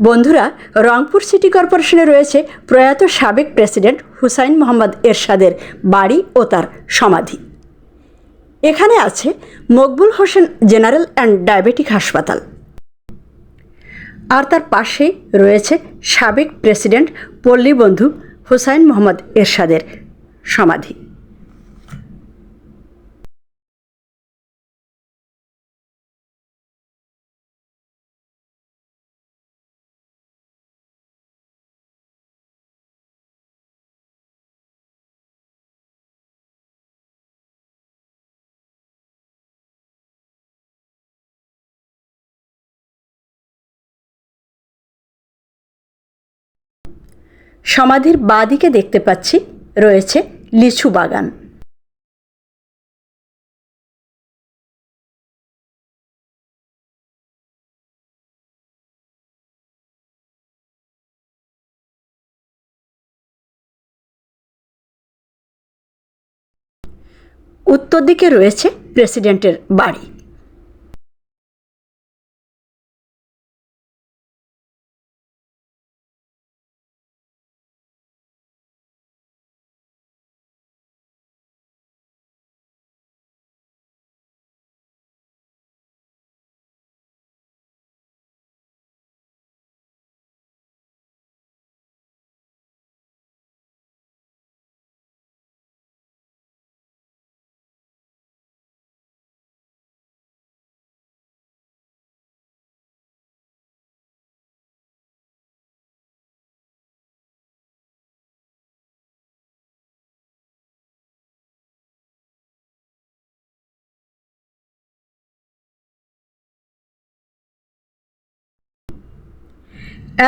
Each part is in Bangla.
বন্ধুরা, রংপুর সিটি কর্পোরেশনে রয়েছে প্রয়াত সাবেক প্রেসিডেন্ট হুসাইন মোহাম্মদ এরশাদের বাড়ি ও তার সমাধি। এখানে আছে Maqbool Hossain general and diabetic হাসপাতাল, আর তার পাশেই রয়েছে সাবেক প্রেসিডেন্ট পল্লীবন্ধু হুসাইন মোহাম্মদ এরশাদের সমাধি। সমাধির বাঁ দিকে দেখতে পাচ্ছি রয়েছে লিচু বাগান। উত্তর দিকে রয়েছে প্রেসিডেন্টের বাড়ি।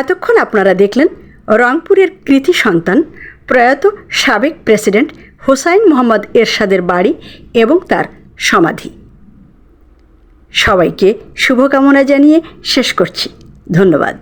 এতক্ষণ আপনারা দেখলেন রংপুরের কৃতি সন্তান প্রয়াত সাবেক প্রেসিডেন্ট হুসাইন মোহাম্মদ এরশাদের বাড়ি এবং তার সমাধি। সবাইকে শুভকামনা জানিয়ে শেষ করছি। ধন্যবাদ।